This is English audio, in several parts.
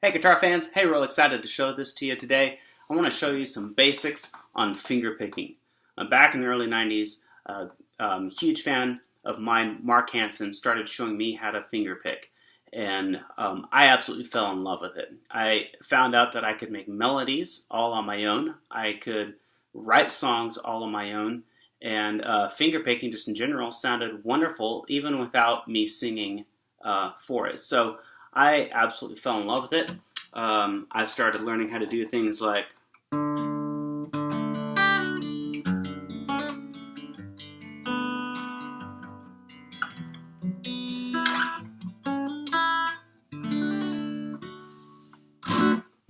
Hey guitar fans, hey, real excited to show this to you today. I want to show you some basics on finger picking. Back in the early 90s, huge fan of mine, Mark Hansen, started showing me how to finger pick. And I absolutely fell in love with it. I found out that I could make melodies all on my own. I could write songs all on my own. And finger picking just in general sounded wonderful even without me singing for it. So I absolutely fell in love with it. I started learning how to do things like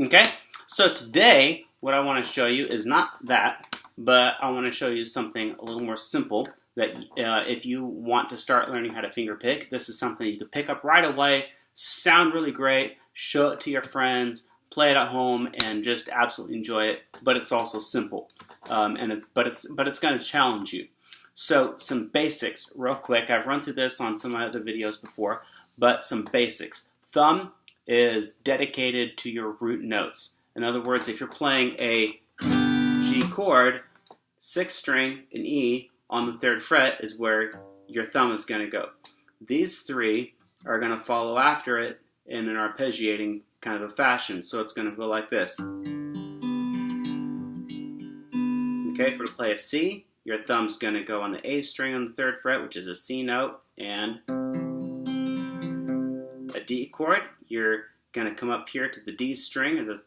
okay. So today, what I want to show you is not that, but I want to show you something a little more simple that if you want to start learning how to finger pick, this is something you can pick up right away, sound really great, show it to your friends, play it at home, and just absolutely enjoy it. But it's also simple, and it's going to challenge you. So some basics, real quick. I've run through this on some other videos before, but some basics. Thumb is dedicated to your root notes. In other words, if you're playing a G chord, 6th string, an E on the 3rd fret is where your thumb is going to go. These three are going to follow after it in an arpeggiating kind of a fashion. So it's going to go like this. Okay, for to play a C, your thumb's going to go on the A string on the 3rd fret, which is a C note, and a D chord. You're going to come up here to the D string or the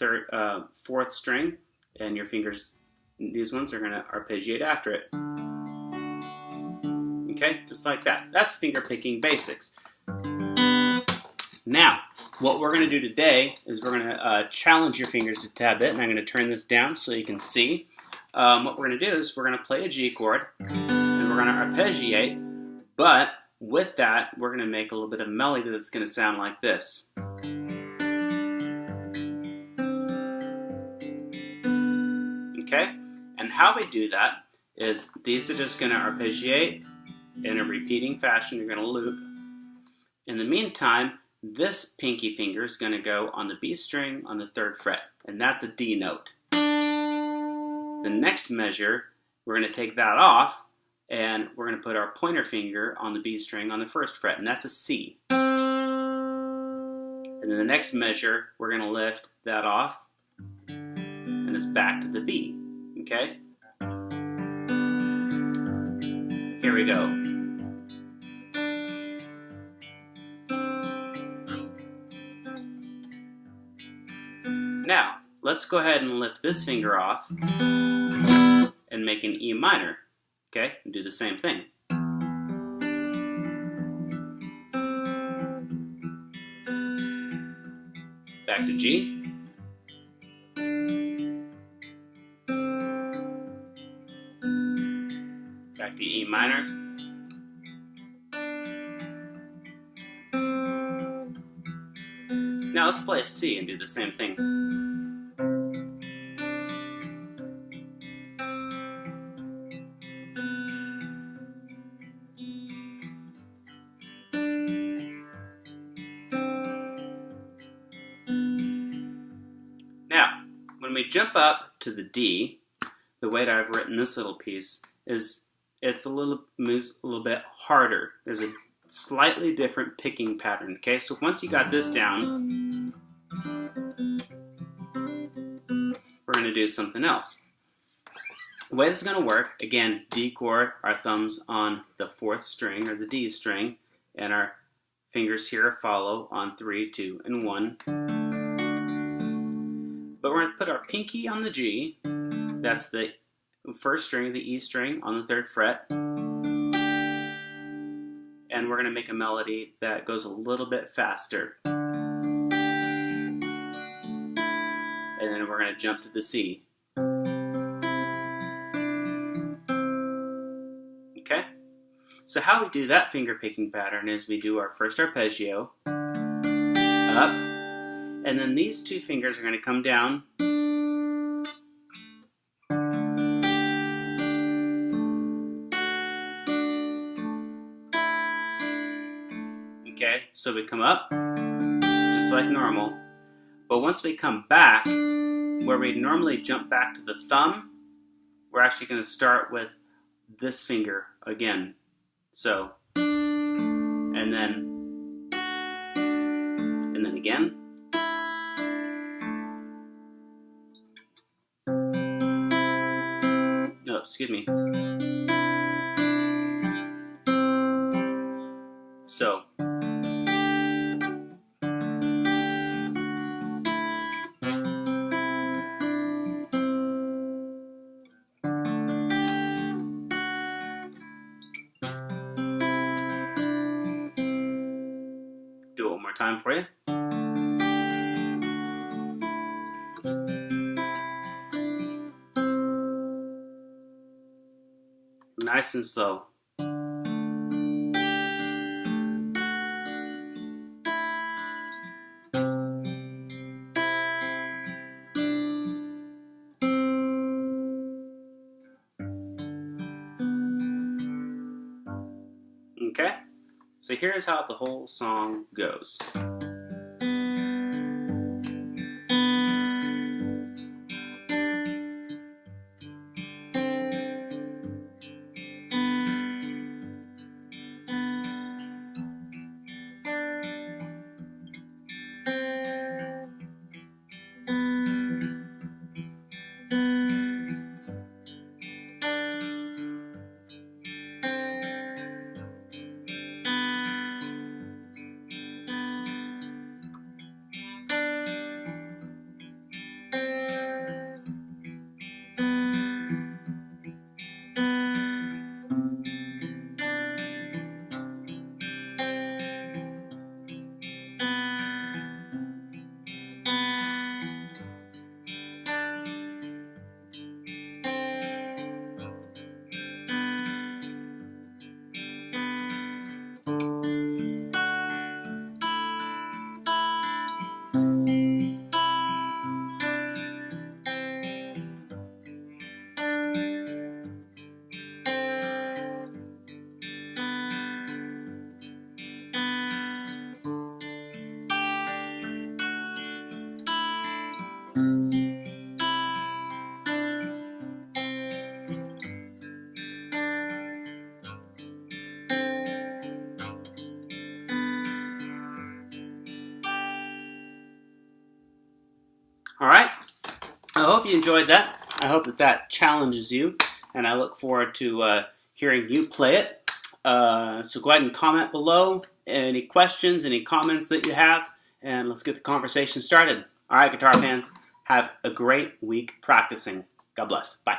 4th string, and your fingers, these ones, are going to arpeggiate after it. Okay, just like that. That's finger picking basics. Now, what we're going to do today is we're going to challenge your fingers a tad bit, and I'm going to turn this down so you can see. What we're going to do is we're going to play a G chord, and we're going to arpeggiate, but with that, we're going to make a little bit of melody that's going to sound like this. Okay? And how we do that is these are just going to arpeggiate in a repeating fashion. You're going to loop. In the meantime, this pinky finger is going to go on the B string on the 3rd fret, and that's a D note. The next measure, we're going to take that off, and we're going to put our pointer finger on the B string on the 1st fret, and that's a C. And then the next measure, we're going to lift that off, and it's back to the B. Okay? Here we go. Now, let's go ahead and lift this finger off and make an E minor. Okay? And do the same thing. Back to G. Back to E minor. Now let's play a C and do the same thing. Now, when we jump up to the D, the way that I've written this little piece is it's moves a little bit harder. There's a slightly different picking pattern. Okay, so once you got this down, we're going to do something else. The way this is going to work, again, D chord, our thumbs on the 4th string or the D string, and our fingers here follow on 3, 2, and 1. But we're going to put our pinky on the G, that's the 1st string, the E string on the 3rd fret, and we're going to make a melody that goes a little bit faster. And then we're going to jump to the C. Okay? So how we do that finger picking pattern is we do our first arpeggio, up, and then these two fingers are going to come down, okay, so we come up, just like normal, But once we come back, where we normally jump back to the thumb, we're actually going to start with this finger again. So, and then again. No, excuse me. So. Do it one more time for you. Nice and slow. Okay, so here's how the whole song goes. All right, I hope you enjoyed that. I hope that challenges you, and I look forward to hearing you play it. So go ahead and comment below any questions, any comments that you have, and let's get the conversation started. All right, guitar fans, have a great week practicing. God bless. Bye.